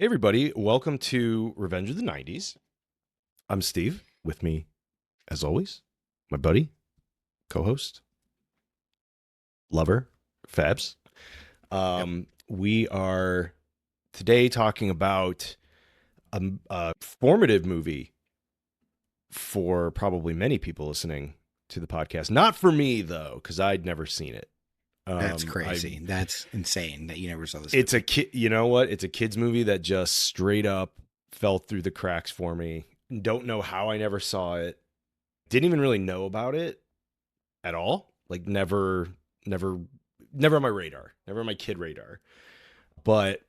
Hey everybody, welcome to Revenge of the 90s. I'm Steve. With me, as always, my buddy, co-host, lover, Fabs. Yep. We are today talking about a formative movie for probably many people listening to the podcast. Not for me though, because I'd never seen it. That's I crazy. That's insane that you never saw this It's a movie. kid. You know what? It's a kids movie that just straight up fell through the cracks for me. Don't know how I never saw it. Didn't even really know about it at all. Like never, never on my radar. Never on my kid radar. But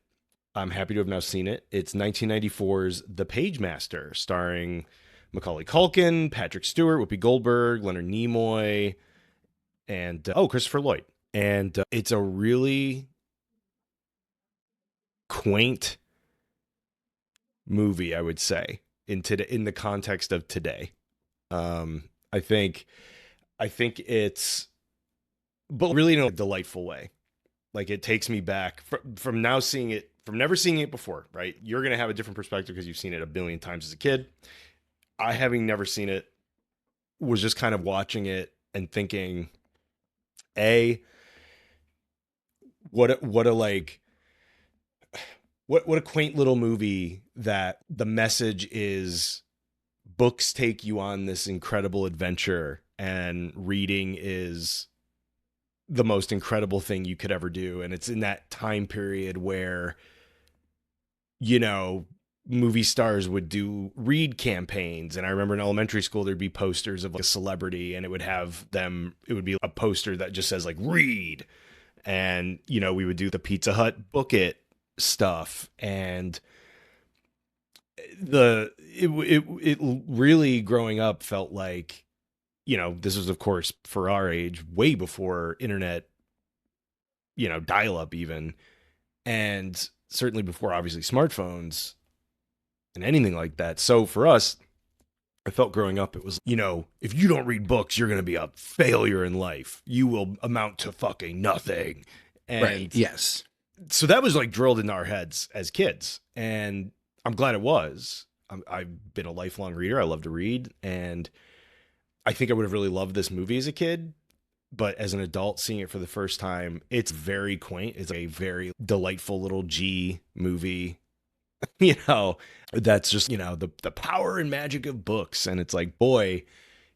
I'm happy to have now seen it. It's 1994's The Pagemaster, starring Macaulay Culkin, Patrick Stewart, Whoopi Goldberg, Leonard Nimoy, and Christopher Lloyd. And it's a really quaint movie, I would say, in the context of today. Um, I think I think it's, but really in a delightful way. Like it takes me back from now seeing it, from never seeing it before. Right, you're gonna have a different perspective because you've seen it a billion times as a kid. I, having never seen it, was just kind of watching it and thinking, a what a like what a quaint little movie that the message is books take you on this incredible adventure and reading is the most incredible thing you could ever do. And it's in that time period where, you know, movie stars would do read campaigns. And I remember in elementary school, there'd be posters of like a celebrity and it would be a poster that just says like read. And, you know, we would do the Pizza Hut book it stuff. And it really growing up felt like, you know, this was of course for our age way before internet, you know, dial up even, and certainly before obviously smartphones and anything like that. So for us, I felt growing up it was, you know, if you don't read books, you're going to be a failure in life. You will amount to fucking nothing. Right. And Yes. so that was like drilled into our heads as kids, and I'm glad it was. I've been a lifelong reader. I love to read, and I think I would have really loved this movie as a kid, but as an adult seeing it for the first time, it's very quaint. It's a very delightful little G movie, you know, that's just, you know, the power and magic of books. And it's like, boy,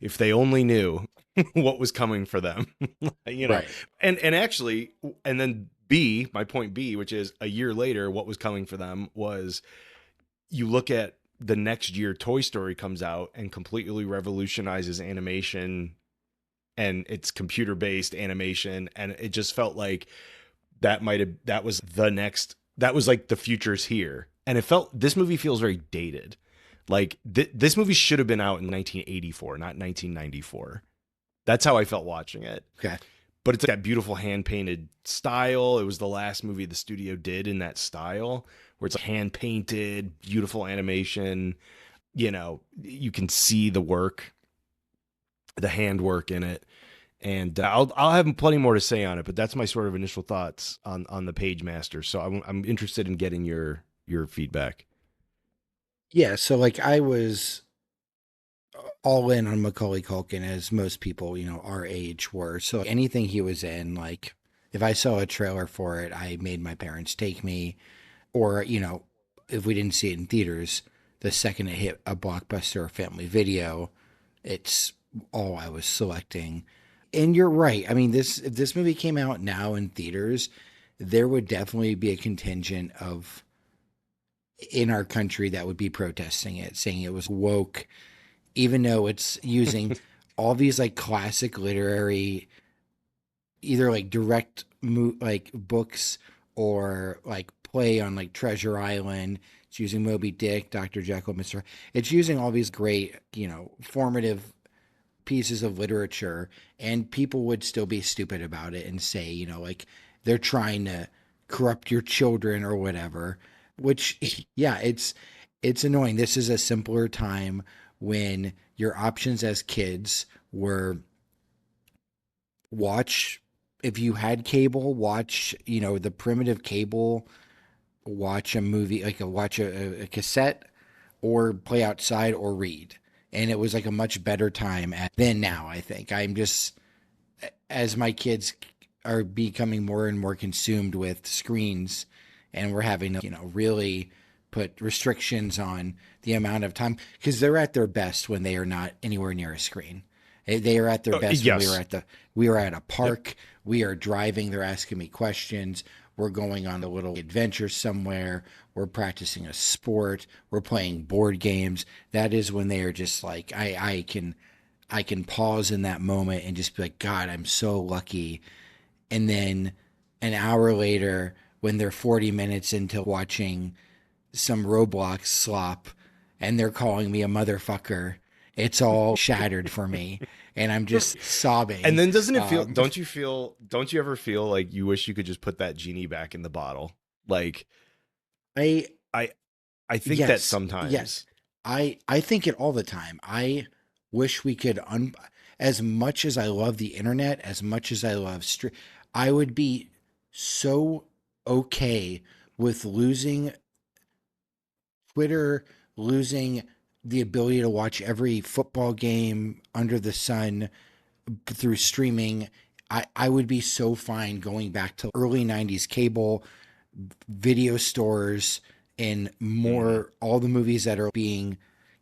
if they only knew what was coming for them, you know, Right. and actually, and then B, my point B, which is a year later, what was coming for them was you look at the next year, Toy Story comes out and completely revolutionizes animation and it's computer based animation. And it just felt like that was like the future's here. And it felt, this movie feels very dated. Like this movie should have been out in 1984, not 1994. That's how I felt watching it. Okay. But it's like that beautiful hand painted style. It was the last movie the studio did in that style, where it's hand painted, beautiful animation. You know, you can see the work, the handwork in it. And I'll have plenty more to say on it, but that's my sort of initial thoughts on the Pagemaster. So I'm interested in getting your feedback. Yeah. So like I was all in on Macaulay Culkin as most people, our age were. So anything he was in, like if I saw a trailer for it, I made my parents take me, or, if we didn't see it in theaters, the second it hit a Blockbuster or Family Video, it's all I was selecting. And you're right. I mean, if this movie came out now in theaters, there would definitely be a contingent of in our country that would be protesting it, saying it was woke, even though it's using all these like classic literary, either like like books or like play on like Treasure Island. It's using Moby Dick, Dr. Jekyll, Mr. It's using all these great, formative pieces of literature, and people would still be stupid about it and say, like they're trying to corrupt your children or whatever, which yeah, it's annoying. This is a simpler time when your options as kids were watch, if you had cable, watch, the primitive cable watch a movie, like watch a cassette, or play outside or read. And it was like a much better time than now. I think I'm just, as my kids are becoming more and more consumed with screens, and we're having to, really put restrictions on the amount of time, because they're at their best when they are not anywhere near a screen. They are at their Oh, best when yes. we are at a Yep. park, we are driving, they're asking me questions, we're going on a little adventure somewhere, we're practicing a sport, we're playing board games. That is when they are just like, I can pause in that moment and just be like, God, I'm so lucky. And then an hour later, when they're 40 minutes into watching some Roblox slop and they're calling me a motherfucker, it's all shattered for me. And I'm just And sobbing. then doesn't it feel, Um, don't you ever feel like you wish you could just put that genie back in the bottle? Like, I, I, I think that yes, yes. sometimes. I think it all the time. I wish we could as much as I love the internet, as much as I love I would be so okay with losing Twitter, losing the ability to watch every football game under the sun through streaming. I would be so fine going back to early 90s cable, video stores, and Mhm. more all the movies that are being,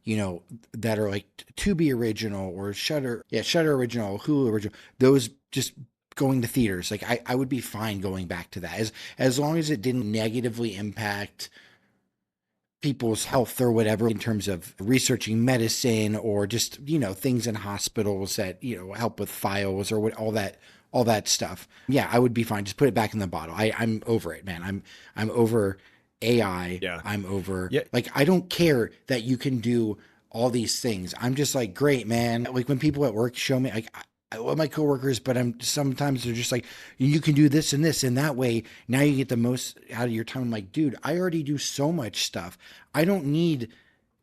that are like Tubi original or Shutter original, Hulu original, those just going to theaters. Like I would be fine going back to that, as long as it didn't negatively impact people's health or whatever, in terms of researching medicine or just, things in hospitals that, help with files or what, all that stuff. Yeah, I would be fine. Just put it back in the bottle. I'm over it, man. I'm over AI. Yeah. I'm over, Yeah. like, I don't care that you can do all these things. I'm just like, great, man. Like when people at work show me, like, I love my coworkers, but I'm sometimes they're just like, you can do this and this, and that way now you get the most out of your time. I'm like, dude, I already do so much stuff. I don't need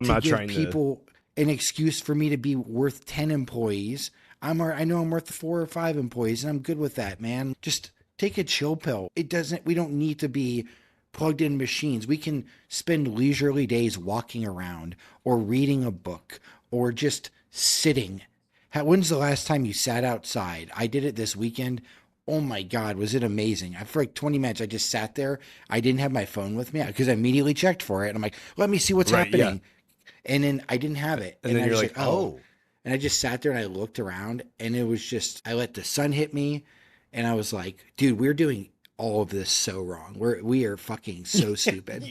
I'm to not give trying to. people an excuse for me to be worth 10 employees. I know I'm worth 4 or 5 employees, and I'm good with that, man. Just take a chill pill. We don't need to be plugged in machines. We can spend leisurely days walking around or reading a book or just sitting. When's the last time you sat outside? I did it this weekend. Oh my God, was it amazing? For like 20 minutes, I just sat there. I didn't have my phone with me because I immediately checked for it. And I'm like, let me see what's Right. Yeah. happening. And then I didn't have it. And And then I you're just like, like, oh. oh, And I just sat there and I looked around, and it was just, I let the sun hit me, and I was like, dude, we're doing all of this so wrong. We are fucking so stupid.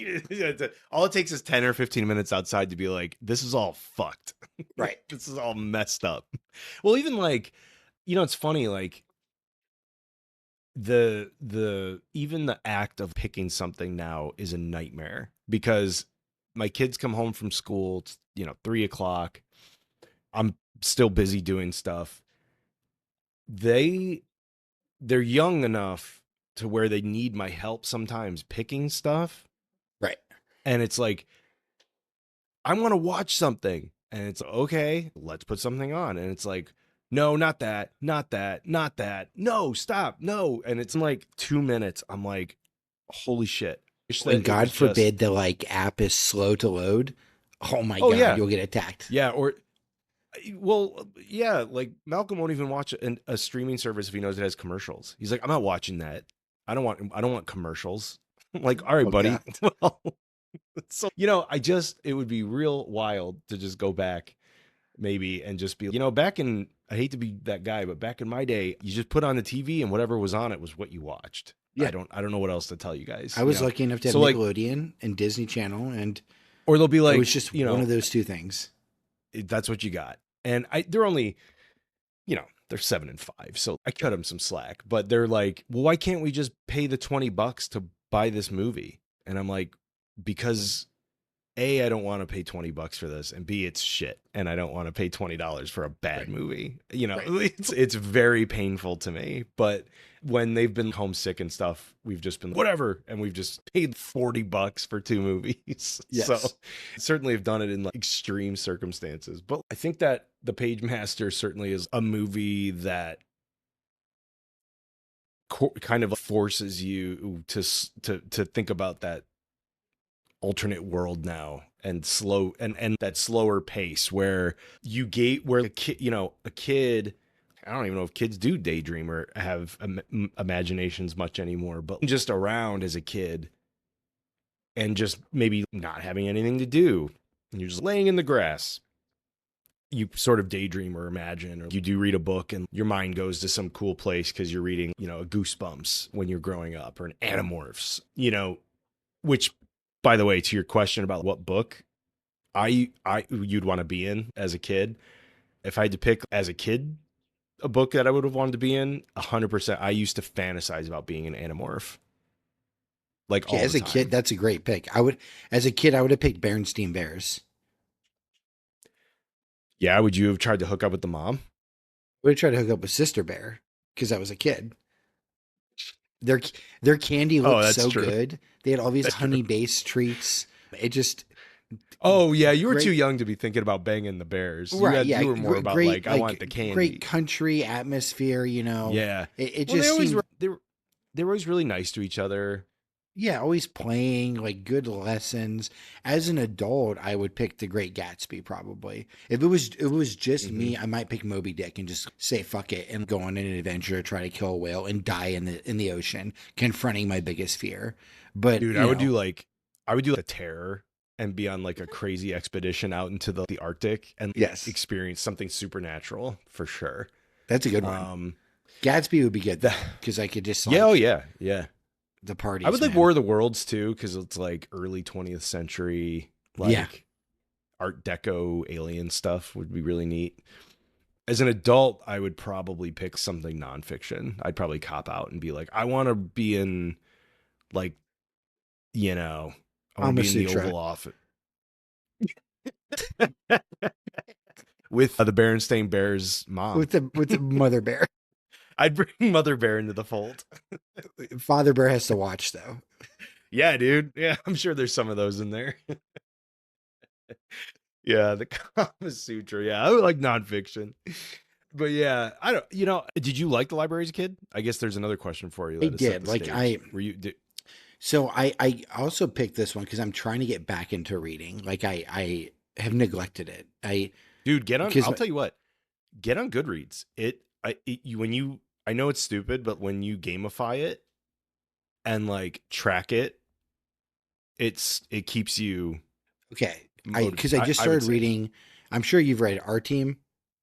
all it takes is 10 or 15 minutes outside to be like, this is all fucked. Right. This is all messed up. Well, even like, it's funny, like the even the act of picking something now is a nightmare because my kids come home from school, it's, 3 o'clock. I'm still busy doing stuff. They they're young enough to where they need my help sometimes picking stuff. Right. And it's like, I want to watch something. And it's okay, let's put something on. And it's like, no, not that, not that, not that. No, stop. No. And it's in like 2 minutes. I'm like, holy shit. Wish When that it God was just, forbid the like app is slow to load, oh my oh, God, yeah. you'll get attacked. Yeah. Or, well, yeah. Like Malcolm won't even watch a streaming service if he knows it has commercials. He's like, I'm not watching that. I don't want commercials. I'm like, all right, Oh God. buddy. Well, so, it would be real wild to just go back maybe and just be, back in, I hate to be that guy, but back in my day, you just put on the TV and whatever was on it was what you watched. Yeah. I don't know what else to tell you guys, I was lucky enough to have So like, Nickelodeon and Disney Channel, and or they'll be it was like, just one of those two things. that's what you got. And they're only, they're 7 and 5. So I cut them some slack, but they're like, well, why can't we just pay the $20 to buy this movie? And I'm like, because A, I don't want to pay $20 for this, and B, it's shit, and I don't want to pay $20 for a bad Right. movie. Right. It's very painful to me. But when they've been homesick and stuff, we've just been whatever, and we've just paid $40 for two movies. So Yes. certainly have done it in like extreme circumstances. But I think that The Pagemaster certainly is a movie that kind of forces you to think about that alternate world now, and slow, and that slower pace where you gate where a kid, a kid, I don't even know if kids do daydream or have imaginations much anymore, but just around as a kid and just maybe not having anything to do, and you're just laying in the grass, you sort of daydream or imagine, or you do read a book and your mind goes to some cool place because you're reading, a Goosebumps when you're growing up, or an Animorphs, which, by the way, to your question about what book I you'd want to be in as a kid, if I had to pick as a kid a book that I would have wanted to be in, 100%, I used to fantasize about being an Animorph like Yeah, all as the a kid, time. that's a great pick. As a kid, I would have picked Berenstain Bears. Yeah, would you have tried to hook up with the mom? I would have tried to hook up with Sister Bear because I was a kid. Their their candy Oh, looked that's so true. good. They had all these That's true. honey based treats. It just Oh yeah, you were too great, young to be thinking about banging the bears. right? Yeah, You were more about great like, I want the great candy. country atmosphere. Yeah. It Well, just seemed they were always really nice to each other. yeah, always playing like good lessons. As an adult, I would pick The Great Gatsby probably. If it was just Hmm. me, I might pick Moby Dick and just say fuck it and go on an adventure, try to kill a whale and die in the ocean, confronting my biggest fear. But Dude, I would do like a terror and be on like a crazy expedition out into the Arctic and yes, experience something supernatural for sure. that's a good one. Um Gatsby would be good the though, because I could just Yeah, oh like yeah, yeah. the I would parties, like man. War of the Worlds too, because it's like early 20th century, Yeah. like Art Deco alien stuff would be really neat. As an adult, I would probably pick something nonfiction. I'd probably cop out and be like, I want to be in, like, you know, I want to Kama be in the Sutra Oval Office with the Berenstain Bears mom. with the mother bear. I'd bring Mother Bear into the fold. Father bear has to watch though. Yeah, dude. Yeah, I'm sure there's some of those in there. Yeah, the Kama Sutra. Yeah, I would like nonfiction. But yeah, I don't. Did you like the library as a kid? I guess there's another question for you I that has set did. the Like stage. Were you? Did, so I also picked this one because I'm trying to get back into reading. Like I have neglected it. I dude, get on. because I'll tell you what. Get on Goodreads. When you. I know it's stupid, but when you gamify it and like track it, it keeps you okay, I motivated. because I just I would started say. reading. I'm sure you've read Our Team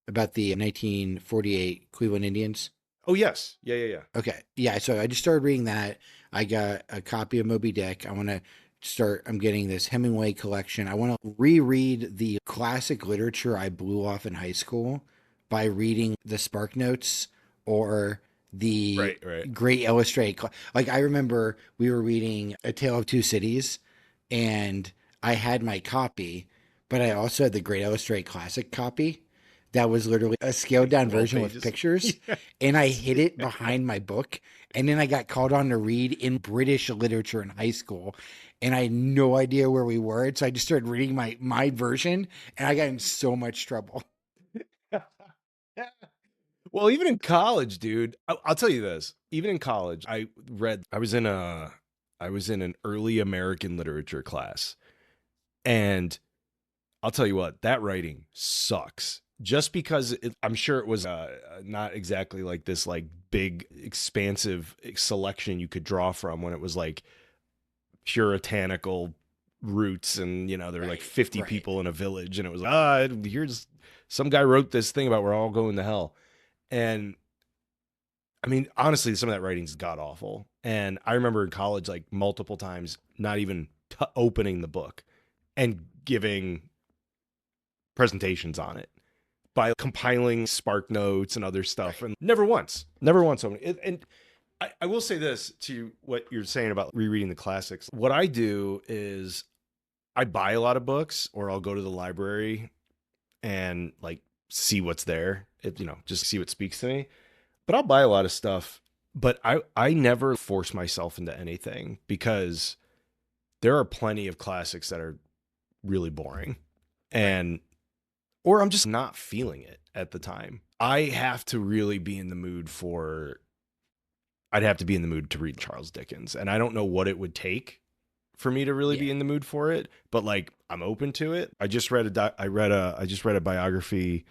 about the 1948 Cleveland Indians. Oh yes, yeah, yeah, yeah. Okay. Yeah. So I just started reading that. I got a copy of Moby Dick. I want to start. I'm getting this Hemingway collection. I want to reread the classic literature I blew off in high school by reading the Spark Notes or the Right, right. Great Illustrated. Like I remember we were reading A Tale of Two Cities, and I had my copy, but I also had the Great Illustrated Classic copy. That was literally a scaled Like down 12 version with pages. pictures, Yeah. and I hid it behind my book. And then I got called on to read in British literature in high school, and I had no idea where we were. So I just started reading my version, and I got in so much trouble. Well, even in college, dude, I'll tell you this. Even in college, I was in an early American literature class, and I'll tell you what, that writing sucks. Just because I'm sure it was not exactly like this like big expansive selection you could draw from when it was like puritanical roots, and there were like Right, 50 right, people in a village, and it was like, here's some guy wrote this thing about we're all going to hell. And I mean, honestly, some of that writing's god awful. And I remember in college, like multiple times, not even opening the book and giving presentations on it by compiling Spark Notes and other stuff. right. And never once. And I will say this to what you're saying about rereading the classics. What I do is I buy a lot of books, or I'll go to the library and like see what's there. Just see what speaks to me. But I'll buy a lot of stuff. But I never force myself into anything, because there are plenty of classics that are really boring, Right. and or I'm just not feeling it at the time. I'd have to be in the mood to read Charles Dickens, and I don't know what it would take for me to really Yeah. be in the mood for it, but like I'm open to it. I just read a biography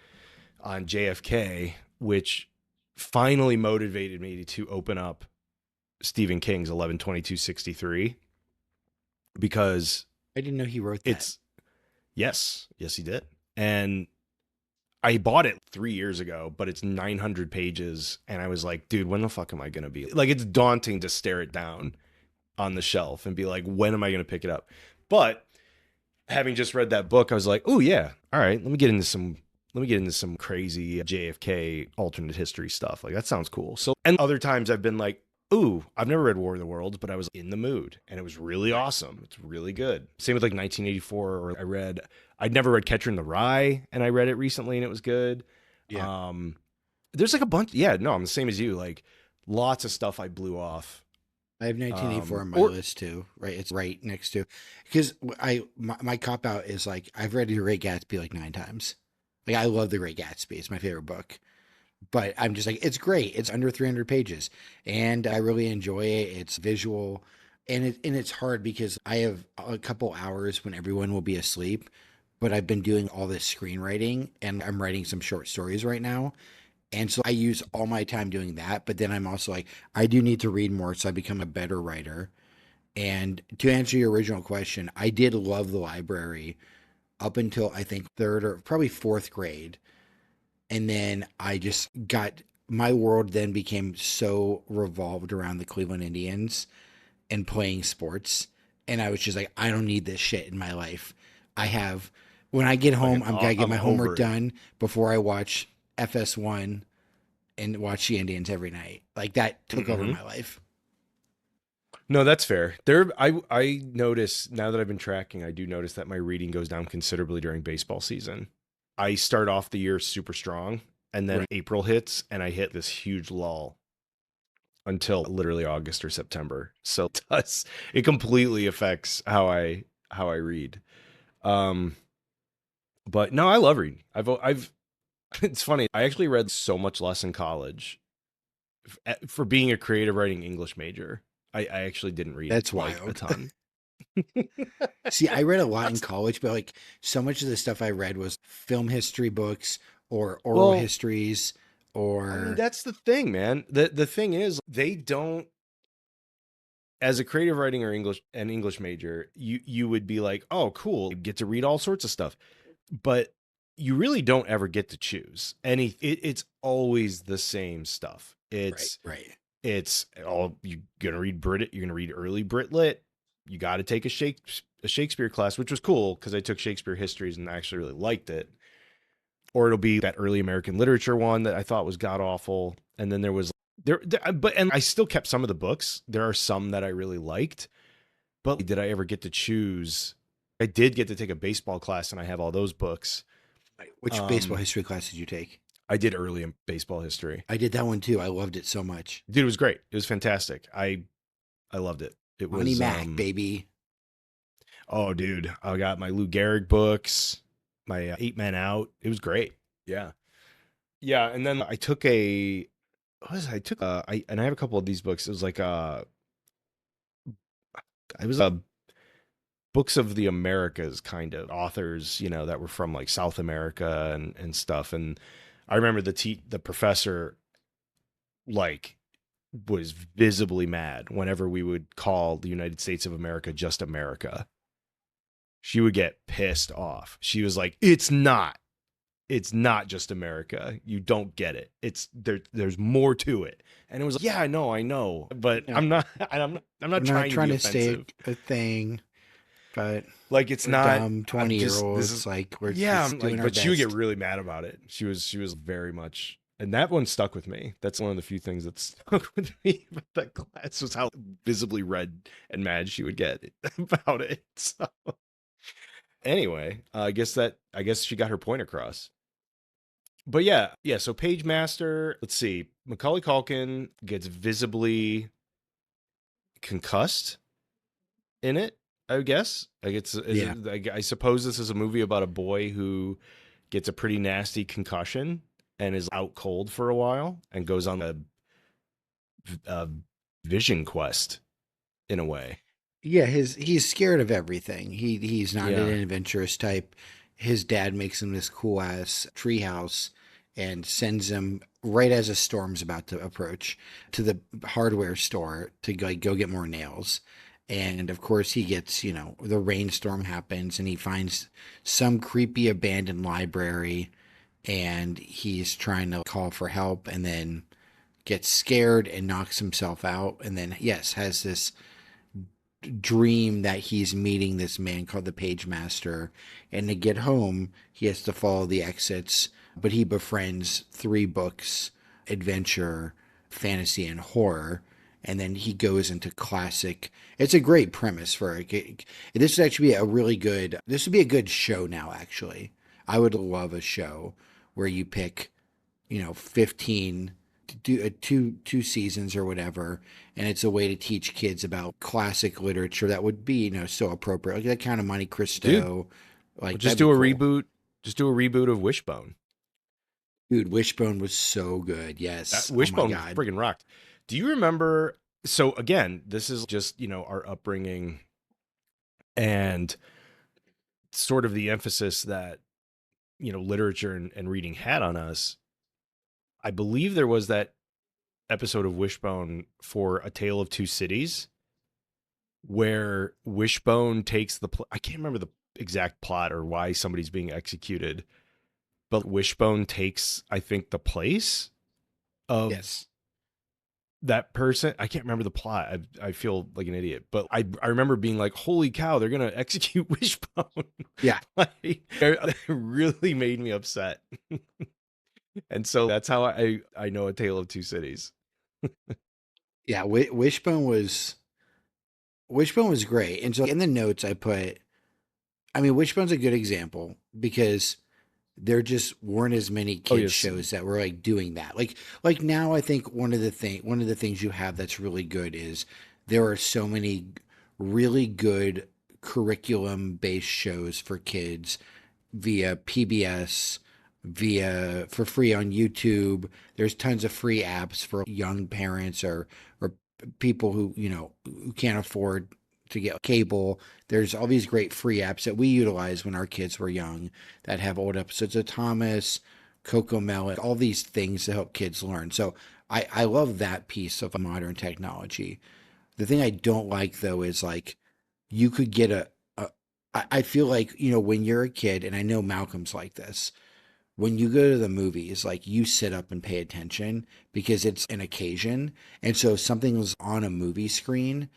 on JFK, which finally motivated me to open up Stephen King's 11/22/63 because I didn't know he wrote that. it's yes, he did. And I bought it 3 years ago, but it's 900 pages. And I was like, dude, when the fuck am I going to be like, it's daunting to stare it down on the shelf and be like, when am I going to pick it up? But having just read that book, I was like, oh yeah, all right, let me get into some crazy JFK alternate history stuff. Like that sounds cool. So, and other times I've been like, ooh, I've never read War of the Worlds, but I was in the mood and it was really Right. awesome. It's really good. Same with like 1984, or I'd never read Catcher in the Rye, and I read it recently and it was good. Yeah. Um, there's like a bunch. Yeah, no, I'm the same as you. Like lots of stuff I blew off. I have 1984 on my Or list too. Right, it's right next to, because my cop out is like I've read The Great Gatsby like 9 times. Like I love The Great Gatsby; it's my favorite book. But I'm just like it's great. It's under 300 pages, and I really enjoy it. It's visual, and it's hard because I have a couple hours when everyone will be asleep. But I've been doing all this screenwriting, and I'm writing some short stories right now. And so I use all my time doing that. But then I'm also like, I do need to read more so I become a better writer. And to answer your original question, I did love the library up until I think third or probably fourth grade. And then I just got my world then became so revolved around the Cleveland Indians and playing sports. And I was just like, I don't need this shit in my life. I have, when I get home, I'm going to get I'm my homework over it. done before I watch FS1 and watch the Indians every night. Like that took over Mm-hmm. my life. No, that's fair. I notice now that I've been tracking, I do notice that my reading goes down considerably during baseball season. I start off the year super strong, and then Right. April hits and I hit this huge lull until literally August or September. So it completely affects how I read. Um but no, I love reading. I've it's funny. I actually read so much less in college for being a creative writing English major. I actually didn't read That's like a wild. ton. See, I read a lot in That's college, but like so much of the stuff I read was film history books or oral well, histories I mean, or that's the thing, man. The thing is, they don't, as a creative writing or English major, you would be like, oh, cool, you get to read all sorts of stuff, but you really don't ever get to choose it's always the same stuff. right, right. It's all you're gonna read early Brit lit. You got to take a Shakespeare class, which was cool because I took Shakespeare histories and I actually really liked it. Or it'll be that early American literature one that I thought was god awful. And then there was but and I still kept some of the books. There are some that I really liked, but did I ever get to choose? I did get to take a baseball class, and I have all those books. Right. Which baseball Um, history class did you take? I did early in baseball history. I did that one too. I loved it so much. Dude, it was great. It was fantastic. I loved it. It Money was Mac, baby. oh dude, I got my Lou Gehrig books, my 8 Men Out. It was great. Yeah. Yeah, and then I took a what was it? I took I have a couple of these books. It was like it was a books of the Americas kind of authors, that were from like South America and stuff. And I remember the professor like was visibly mad whenever we would call the United States of America just America. She would get pissed off. She was like, it's not just America. You don't get it. There's more to it. And it was like, yeah, I know, but You know, I'm not we're not trying to trying be to say offensive. a thing, but Like it's we're not. dumb I'm 20 year just this is olds. Like we're yeah. just I'm like, doing our but she would get best. really mad about it. She was very much, and that one stuck with me. That's one of the few things that stuck with me about that class was how visibly red and mad she would get about it. So anyway, I guess she got her point across. But yeah. So Pagemaster, let's see. Macaulay Culkin gets visibly concussed in it. I guess. Like Yeah. I suppose this is a movie about a boy who gets a pretty nasty concussion and is out cold for a while and goes on a vision quest in a way. Yeah, he's scared of everything. He's not an Yeah. adventurous type. His dad makes him this cool ass treehouse and sends him right as a storm's about to approach to the hardware store to go get more nails. And of course he gets, the rainstorm happens and he finds some creepy abandoned library and he's trying to call for help and then gets scared and knocks himself out and then yes, has this dream that he's meeting this man called the Pagemaster. And to get home, he has to follow the exits, but he befriends three books: adventure, fantasy, and horror. And then he goes into classic. It's a great premise for it. This would actually be a really good. This would be a good show now. Actually, I would love a show where you pick 15 two seasons or whatever, and it's a way to teach kids about classic literature that would be so appropriate, like that kind of Monte Dude, Cristo. well, Like just that'd be do a cool. reboot. Just do a reboot of Wishbone. Dude, Wishbone was so good. That Yes, oh my Wishbone god. friggin' rocked. Do you remember? So again, this is just our upbringing and sort of the emphasis that literature and reading had on us. I believe there was that episode of Wishbone for A Tale of Two Cities where Wishbone takes I can't remember the exact plot or why somebody's being executed, but Wishbone takes, I think, the place of Yes. that person. I can't remember the plot. I feel like an idiot, but I remember being like, "Holy cow, they're gonna execute Wishbone!" Yeah. Like, it really made me upset, and so that's how I know A Tale of Two Cities. Yeah. Wishbone was great, and so in the notes I put. I mean, Wishbone's a good example because there just weren't as many Oh kids yes, shows that were like doing that. Like now I think one of the things you have that's really good is there are so many really good curriculum based shows for kids via PBS, via for free on YouTube. There's tons of free apps for young parents or people who can't afford to get cable. There's all these great free apps that we utilized when our kids were young that have old episodes of Thomas, Coco Melon, all these things to help kids learn. So I love that piece of modern technology. The thing I don't like though is like you could get I feel like, when you're a kid, and I know Malcolm's like this, when you go to the movies, like you sit up and pay attention because it's an occasion. And so if something was on a movie screen,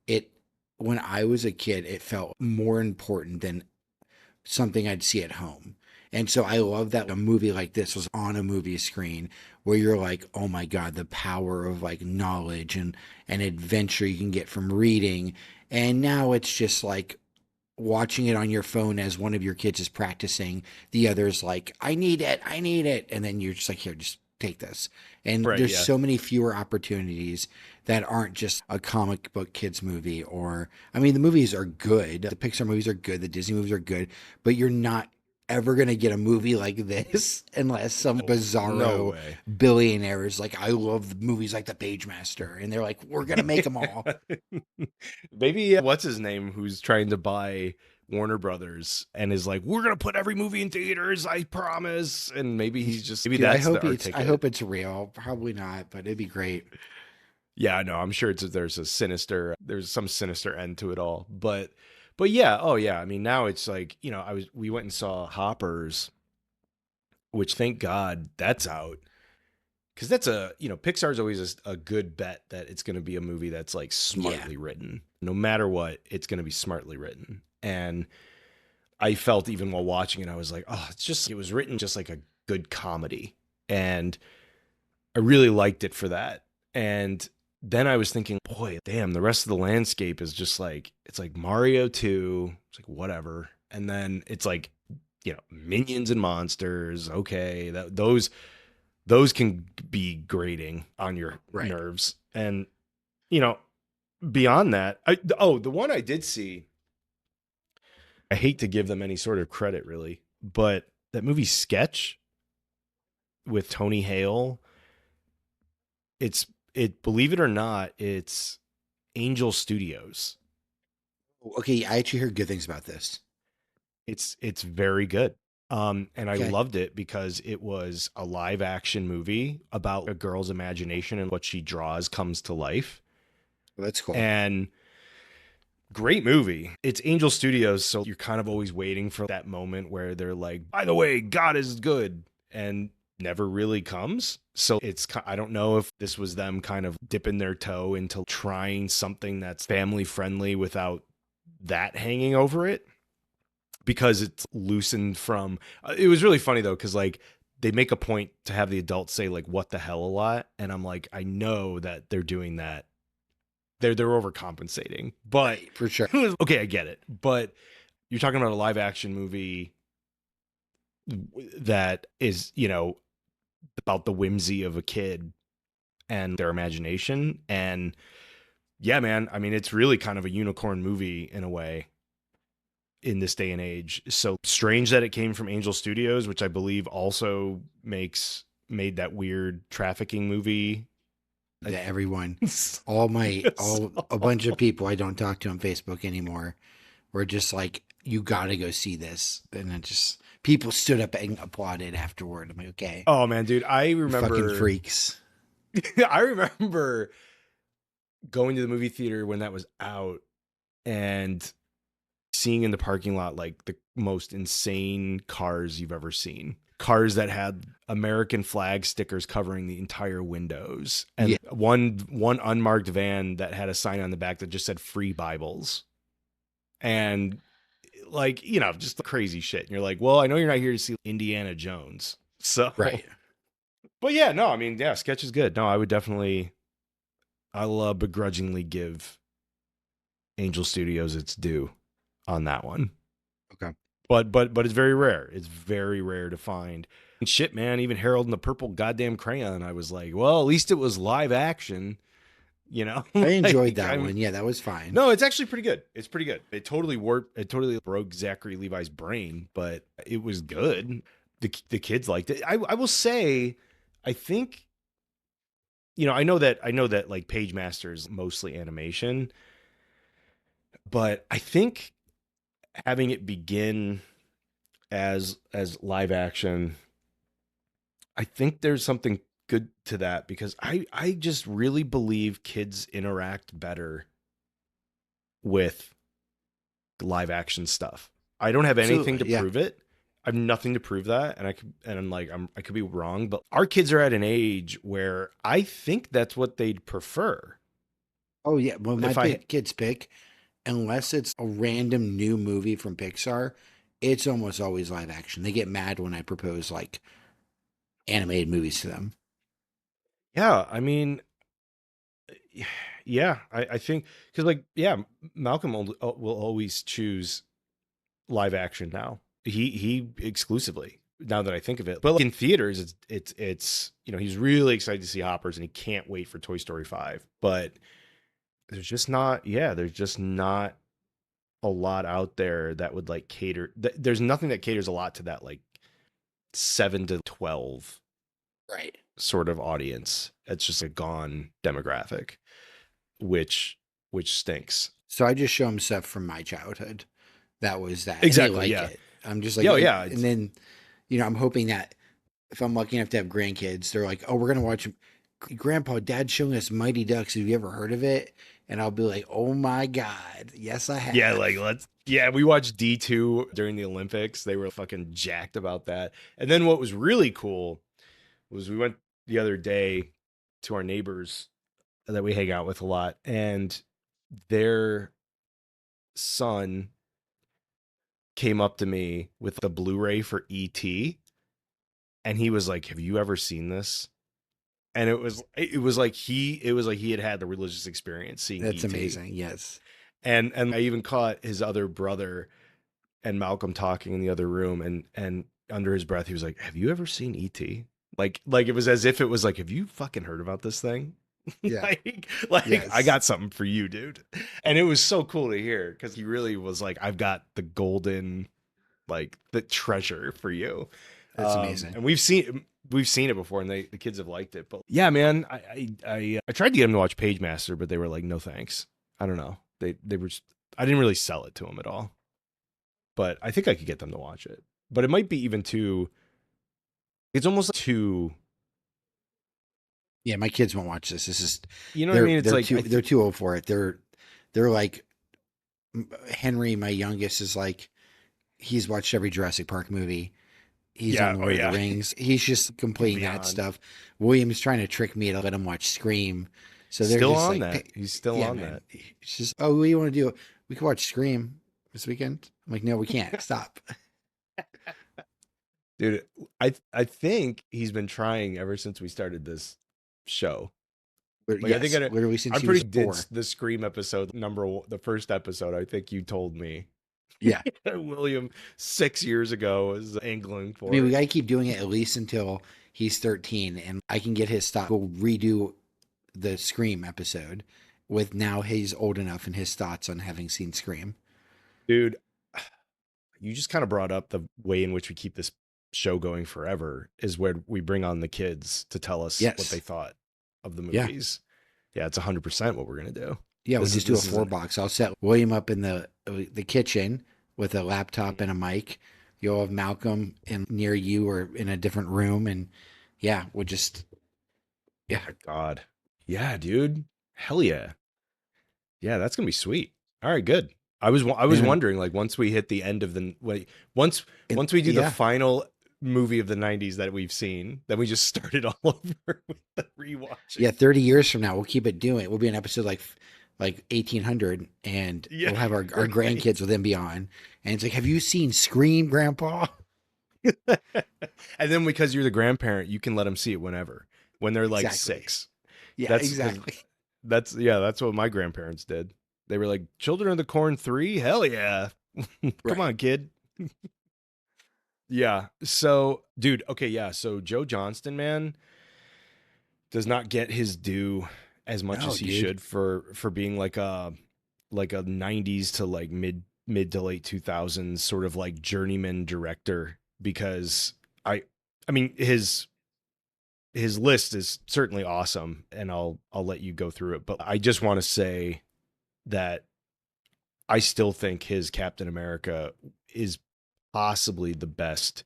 it, when I was a kid, it felt more important than something I'd see at home. And so I love that a movie like this was on a movie screen where you're like, oh my God, the power of like knowledge and adventure you can get from reading. And now it's just like watching it on your phone as one of your kids is practicing. The other's like, I need it. And then you're just like, here, just take this. And right, there's yeah. so many fewer opportunities that aren't just a comic book kids movie or, I mean, the movies are good. The Pixar movies are good. The Disney movies are good, but you're not ever going to get a movie like this unless some Oh, no bizarro way. billionaire is like, I love movies like The Pagemaster. And they're like, we're going to make them all. Maybe what's his name who's trying to buy Warner Brothers and is like, we're gonna put every movie in theaters, I promise. And maybe he's just maybe Dude, I that's hope our it's I ticket. hope it's real. Probably not, but it'd be great. Yeah, no, I'm sure there's some sinister end to it all. But yeah, oh yeah. I mean, now it's like, we went and saw Hoppers, which thank God that's out. Because Pixar's always a good bet that it's going to be a movie that's like Yeah. smartly written. No matter what, it's going to be smartly written. And I felt even while watching it, I was like, oh, it was written just like a good comedy. And I really liked it for that. And then I was thinking, boy, damn, the rest of the landscape is just like, it's like Mario 2. It's like, whatever. And then it's like, minions and monsters. Okay. Those can be grating on your Right. nerves. And, you know, beyond that, the one I did see, I hate to give them any sort of credit really, but that movie Sketch with Tony Hale, it's believe it or not, it's Angel Studios. Okay, I actually heard good things about this. It's very good. And I Okay, loved it because it was a live action movie about a girl's imagination and what she draws comes to life. well, that's cool. And great movie. It's Angel Studios, so you're kind of always waiting for that moment where they're like, "By the way, God is good," and never really comes. So I don't know if this was them kind of dipping their toe into trying something that's family friendly without that hanging over it, because it's loosened from it was really funny though, because like they make a point to have the adults say like what the hell a lot, and I'm like, I know that they're doing that, they're overcompensating, but Right, for sure. okay, I get it. But you're talking about a live action movie that is, about the whimsy of a kid and their imagination. And yeah, man, I mean, it's really kind of a unicorn movie in a way in this day and age. So strange that it came from Angel Studios, which I believe also made that weird trafficking movie. That everyone, So- all a bunch of people I don't talk to on Facebook anymore were just like, you got to go see this. And then just people stood up and applauded afterward. I'm like, okay, oh man, dude, you fucking freaks. I remember going to the movie theater when that was out and seeing in the parking lot like the most insane cars you've ever seen. Cars that had American flag stickers covering the entire windows, and Yeah, one unmarked van that had a sign on the back that just said free Bibles. And like, just crazy shit. And you're like, well, I know you're not here to see Indiana Jones. So, right. but yeah, no, I mean, yeah, Sketch is good. No, I'll begrudgingly give Angel Studios its due on that one. Okay. But it's very rare. It's very rare to find. And shit, man, even Harold and the Purple Goddamn Crayon, I was like, well, at least it was live action, you know? I enjoyed Like, that I'm one. Yeah, that was fine. no, it's actually pretty good. It's pretty good. It totally broke Zachary Levi's brain, but it was good. The kids liked it. I will say, I think, I know that like Pagemaster is mostly animation, but I think having it begin as live action, I think there's something good to that, because I just really believe kids interact better with live action stuff. I don't have anything to Absolutely. Yeah. prove it. I have nothing to prove that, and I'm like, I could be wrong, but our kids are at an age where I think that's what they'd prefer. Oh, yeah. Well, my If I kids pick, unless it's a random new movie from Pixar, it's almost always live action. They get mad when I propose like animated movies to them. Yeah, I mean, yeah, I think because like yeah, Malcolm will always choose live action now. He exclusively, now that I think of it. But like in theaters, it's he's really excited to see Hoppers and he can't wait for Toy Story 5. But there's just not a lot out there that would like cater. There's nothing that caters a lot to that like 7 to 12 Right. sort of audience. It's just a gone demographic, which stinks. So I just show them stuff from my childhood. That was that, and they Exactly. like Yeah. it. I'm just like, Yeah. Yeah. and then, I'm hoping that if I'm lucky enough to have grandkids, they're like, oh, we're gonna watch. Grandpa, Dad's showing us Mighty Ducks. Have you ever heard of it? And I'll be like, oh my god, yes, I Yeah, like have. we watched D2 during the Olympics. They were fucking jacked about that. And then what was really cool was we went the other day to our neighbors that we hang out with a lot, and their son came up to me with the Blu-ray for ET, and he was like, "Have you ever seen this?" And it was like he had the religious experience seeing That's ET. amazing. Yes. And I even caught his other brother and Malcolm talking in the other room, and under his breath he was like, "Have you ever seen ET?" Like it was as if it was like, "Have you fucking heard about this thing?" Yeah. like I Yes. got something for you, dude. And it was so cool to hear, because he really was like, "I've got the golden, like the treasure for you." That's amazing. And we've seen it before, and the kids have liked it. But yeah, man, I tried to get them to watch Pagemaster, but they were like, "No thanks." I don't know. They were just, I didn't really sell it to them at all, but I think I could get them to watch it. But it might be even too. It's almost too. Yeah, my kids won't watch this. This is You know what I mean? It's like they're too old for it. They're like Henry, my youngest, is like he's watched every Jurassic Park movie. He's yeah, on oh Lord of the yeah, Rings. He's just completing that beyond. stuff. William's trying to trick me to let him watch Scream. So they're Still just on like, that. hey, He's still yeah, on man. that, It's just, oh, what do you want to do? We can watch Scream this weekend. I'm like, no, we can't. Stop. dude. I think he's been trying ever since we started this show. But Like I think yes, literally since I'm he was pretty did 4. the Scream episode the first episode. I think you told me Yeah. William 6 years ago was angling I mean, for we it. got to keep doing it at least until he's 13 and I can get his stop. We'll redo the Scream episode with now he's old enough and his thoughts on having seen Scream. Dude, you just kind of brought up the way in which we keep this show going forever is where we bring on the kids to tell us what they Yes. thought of the Yeah. movies. Yeah, it's 100% what we're gonna do. Yeah, we This is just do a this is 4 an box. I'll set William up in the kitchen with a laptop and a mic. You'll have Malcolm in near you or in a different room, and yeah, we'll just oh yeah. my god. Yeah, dude. Hell yeah. Yeah, that's gonna be sweet. All right, good. I was And wondering like once we hit the end of the wait once and once we do the yeah, final movie of the 90s that we've seen, then we just start it all over with the yeah. rewatching. 30 years from now, we'll keep it doing. We'll be an episode like 1800, and Yeah, we'll have our right. grandkids will then be on, and it's like, have you seen Scream, Grandpa? And then because you're the grandparent, you can let them see it whenever when they're like Exactly. 6. Yeah, That's because exactly. that's what my grandparents did. They were like, "Children of the Corn 3? Hell yeah. Come Right. on, kid." Yeah. So, dude, okay, yeah. So Joe Johnston, man, does not get his due as much No, as he dude. should for being like a 90s to like mid to late 2000s sort of like journeyman director because I mean his list is certainly awesome and I'll let you go through it, but I just want to say that I still think his Captain America is possibly the best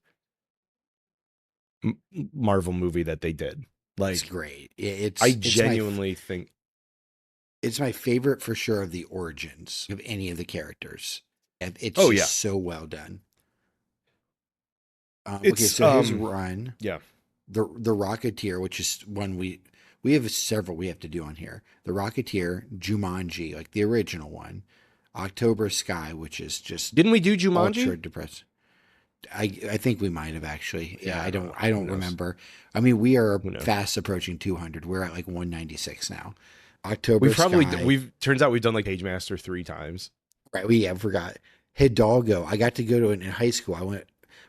Marvel movie that they did. It's Like great. I It's genuinely think it's my favorite for sure of the origins of any of the characters. And it's oh just yeah. so well done. Okay, It's so his run, yeah. the Rocketeer, which is one we have several we have to do on here. The Rocketeer, Jumanji, like the original one, October Sky, which is just Didn't we do Jumanji? ultra depressing. I think we might have actually. Yeah, Yeah, I don't know. I Who don't knows? remember. I mean, we are Who knows? fast approaching 200. We're at like 196 now. October Sky. We've turns out we've done like Pagemaster 3 times. Right. We have forgot. Hidalgo. I got to go to it in high school. I went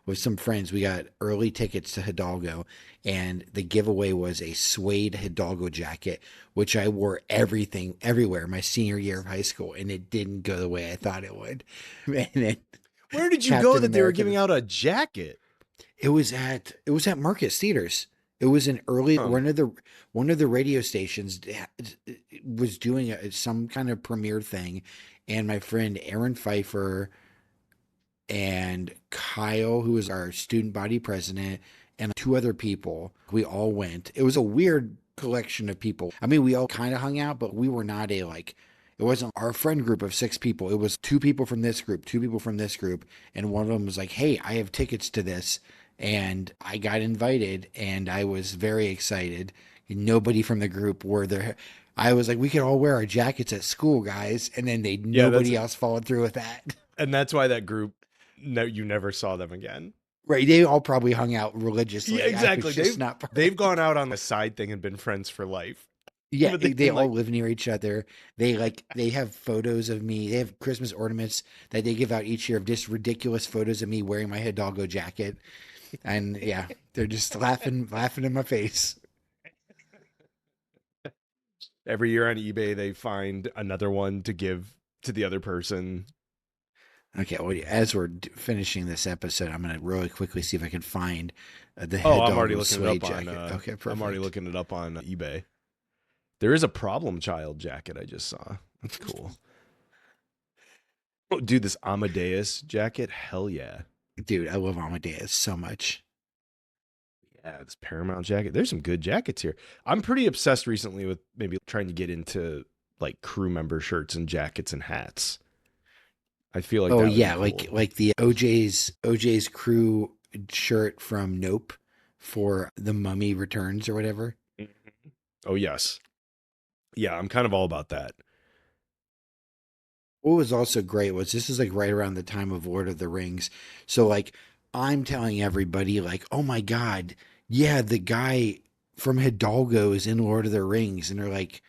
with some friends. We got early tickets to Hidalgo, and the giveaway was a suede Hidalgo jacket, which I wore everywhere my senior year of high school, and it didn't go the way I thought it would. And then Where did you go Captain that they were America. giving out a jacket? It was at Marcus Theaters. It was an early Um, one of the radio stations was doing some kind of premiere thing, and my friend Aaron Pfeiffer and Kyle, who was our student body president, and 2 other people, we all went. It was a weird collection of people. I mean, we all kind of hung out, but we were not a like. It wasn't our friend group of 6 people. It was 2 people from this group, 2 people from this group, and one of them was like, "Hey, I have tickets to this," and I got invited, and I was very excited. Nobody from the group were there. I was like, "We could all wear our jackets at school, guys," and then yeah, that's nobody else followed through with that. and that's why that group no you never saw them again. Right. They all probably hung out Yeah, religiously. I was exactly. just not part of They've it. gone out on a side thing and been friends for life. Yeah, But they've they been all like live near each other. They have photos of me. They have Christmas ornaments that they give out each year of just ridiculous photos of me wearing my Hidalgo jacket. And yeah, they're just laughing in my face. every year on eBay they find another one to give to the other person. Okay, well, as we're finishing this episode, I'm going to really quickly see if I can find the Oh, I'm already Hidalgo looking it suede up on jacket. Okay, I'm already perfect. looking it up on eBay. There is a problem child jacket I just saw. That's cool. Oh, dude, this Amadeus jacket, hell yeah. Dude, I love Amadeus so much. Yeah, this Paramount jacket. There's some good jackets here. I'm pretty obsessed recently with maybe trying to get into like crew member shirts and jackets and hats. I feel like Oh that would be yeah, cool. like the OJ's crew shirt from Nope for The Mummy Returns or whatever. Mhm. Oh yes. Yeah, I'm kind of all about that. What was also great was this is like right around the time of Lord of the Rings. So like I'm telling everybody like, "Oh my God, yeah, the guy from Hidalgo is in Lord of the Rings." And they're like,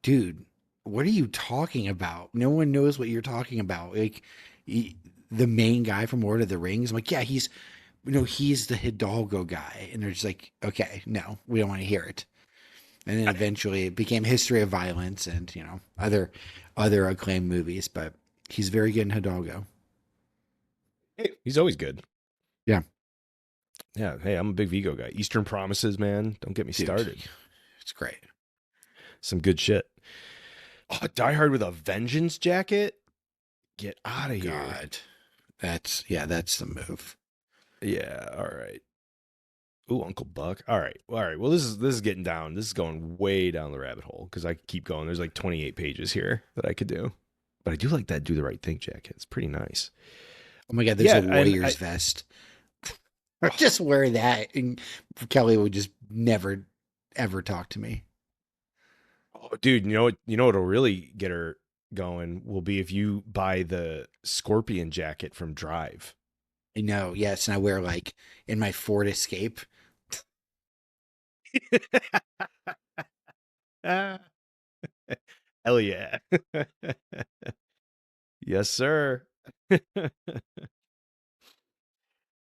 "Dude, what are you talking about? No one knows what you're talking about." Like the main guy from Lord of the Rings. I'm like, "Yeah, he's the Hidalgo guy." And they're just like, "Okay, no, we don't want to hear it." And then eventually it became History of Violence and other acclaimed movies. But he's very good in Hidalgo. Hey, he's always good. Yeah, Yeah. Hey, I'm a big Vigo guy. Eastern Promises, man. Don't get me dude, started. it's great. Some good shit. Oh, Die Hard with a Vengeance jacket. Get out Oh of here. God, that's the move. Yeah. All right. Ooh, Uncle Buck. All right. All right. Well, this is getting down. This is going way down the rabbit hole because I could keep going. There's like 28 pages here that I could do. But I do like that Do the Right Thing jacket. It's pretty nice. Oh my God, there's a Yeah, and Warriors I vest. I oh, just wear that, and Kelly would just never ever talk to me. oh, dude, you know what'll really get her going will be if you buy the Scorpion jacket from Drive. I know, yes, and I wear like in my Ford Escape. Ah, hell yeah. Yes, sir.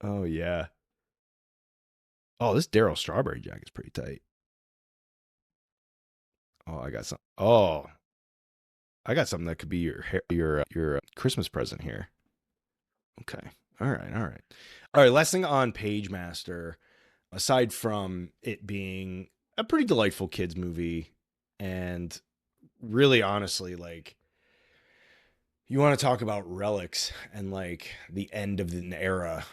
Oh yeah. Oh, this Daryl Strawberry jacket's pretty tight. Oh, I got some. Oh, I got something that could be your Christmas present here. Okay. All right. All right. All right. Last thing on Pagemaster, aside from it being a pretty delightful kids movie, and really honestly, like you want to talk about relics and like the end of an era.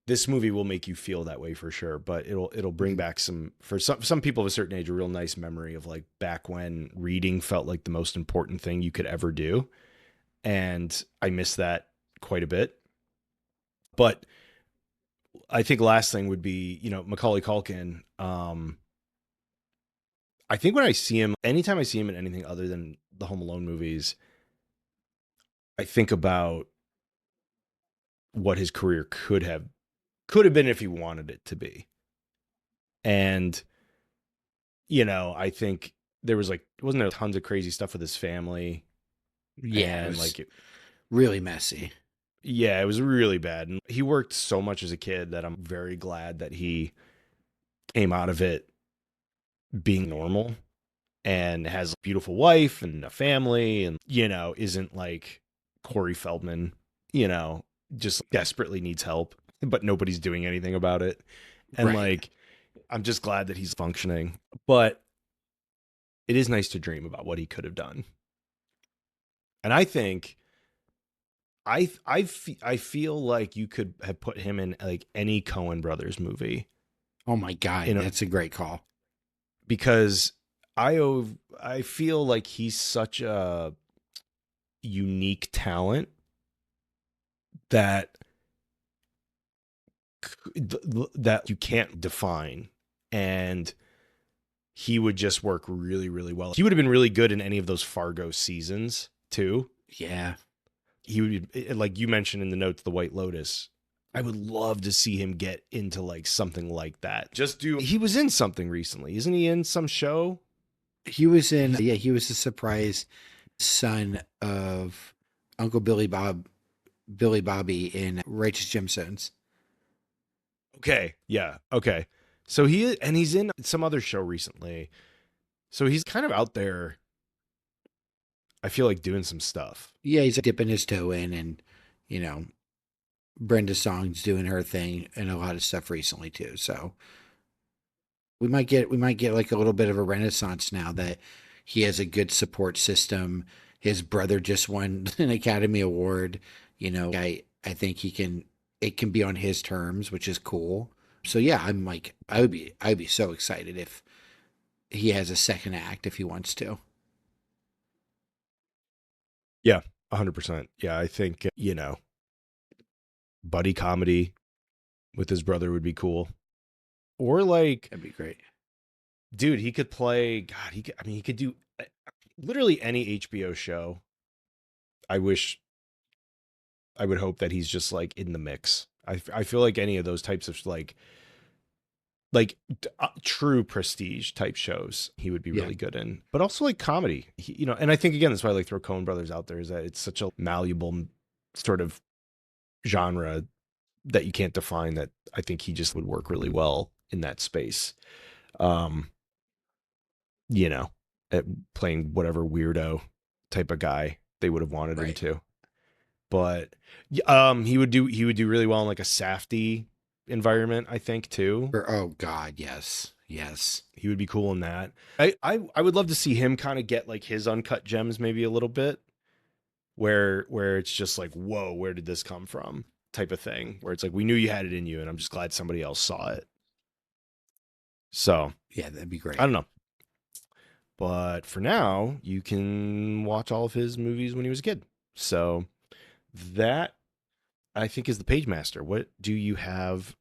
This movie will make you feel that way for sure, but it'll bring Mhm. back some for some people of a certain age a real nice memory of like back when reading felt like the most important thing you could ever do, and I miss that quite a bit. But I think last thing would be Macaulay Culkin. I think when I see him, anytime I see him in anything other than the Home Alone movies, I think about what his career could have been if he wanted it to be. And I think there was like wasn't there tons of crazy stuff with his family Yeah, it and was like it, really messy. yeah, it was really bad. And he worked so much as a kid that I'm very glad that he came out of it being normal and has a beautiful wife and a family and isn't like Corey Feldman, you know, just desperately needs help, but nobody's doing anything about it. And Right. like I'm just glad that he's functioning. But it is nice to dream about what he could have done. And I think I feel like you could have put him in like any Coen Brothers movie, Oh my God, you know, that's a great call. because I feel like he's such a unique talent that that you can't define, and he would just work really really well. He would have been really good in any of those Fargo seasons too. Yeah. He would, like you mentioned in the notes, the White Lotus. I would love to see him get into like something like that. Just do. He was in something recently, isn't he? In some show. He was the surprise son of Uncle Billy Bobby in Righteous Gemstones. Okay, yeah, okay. So he's in some other show recently. So he's kind of out there. I feel like doing some stuff. Yeah, he's dipping his toe in, and you know, Brenda Song's doing her thing and a lot of stuff recently too. So we might get like a little bit of a renaissance now that he has a good support system. His brother just won an Academy Award. I think it can be on his terms, which is cool. So yeah, I'm like, I'd be so excited if he has a second act if he wants to. Yeah, 100%. Yeah, I think, buddy comedy with his brother would be cool. Or like, That'd be great. dude, he could play, God, he could do literally any HBO show. I wish, I would hope that he's just like in the mix. I feel like any of those types of true prestige type shows he would be Yeah, really good in, but also like comedy, and I think again, that's why I like throw Coen brothers out there, is that it's such a malleable sort of genre that you can't define, that I think he just would work really well in that space. Um, you know, at playing whatever weirdo type of guy they would have wanted him right. to. But he would do really well in like a Safdie environment, I think too. Oh God, yes, yes, He would be cool in that. I would love to see him kind of get like his uncut gems maybe a little bit, where it's just like, whoa, where did this come from? Type of thing, where it's like, we knew you had it in you, and I'm just glad somebody else saw it. So yeah, that'd be I great. don't know. But for now, you can watch all of his movies when he was a kid. So that, I think, is the Pagemaster. What do you have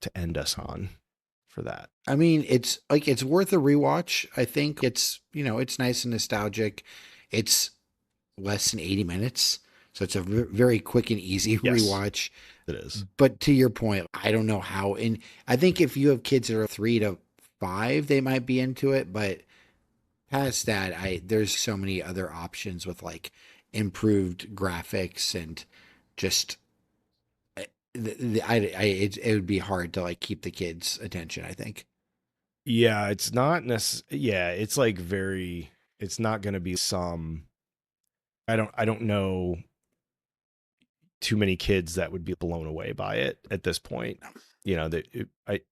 to end us on for that? I mean, it's worth a rewatch. I think it's nice and nostalgic. It's less than 80 minutes, so it's a very quick and easy Yes, rewatch. it is. But to your point, I don't know how. And I think if you have kids that are 3 to 5, they might be into it. But past that, I there's so many other options with like improved graphics and just it would be hard to like keep the kids' attention. I think. Yeah, it's not necessarily. Yeah, it's like very. It's not going to be some. I don't know too many kids that would be blown away by it at this point. That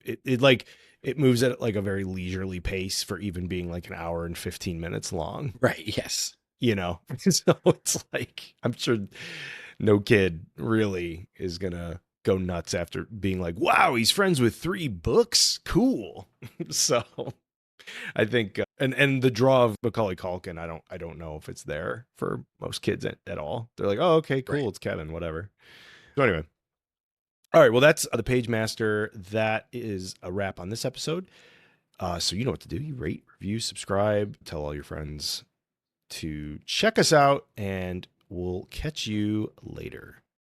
it like it moves at like a very leisurely pace for even being like an hour and 15 minutes long. Right. Yes. So it's like, I'm sure no kid really is gonna go nuts after being like, wow, he's friends with 3 books, cool. So I think, and the draw of Macaulay Culkin, I don't know if it's there for most kids at all. They're like, oh, okay, Right. cool, it's Kevin, whatever. So anyway, all right, well, that's the Page Master. That is a wrap on this episode. So you know what to do. You rate, review, subscribe, tell all your friends to check us out, and we'll catch you later.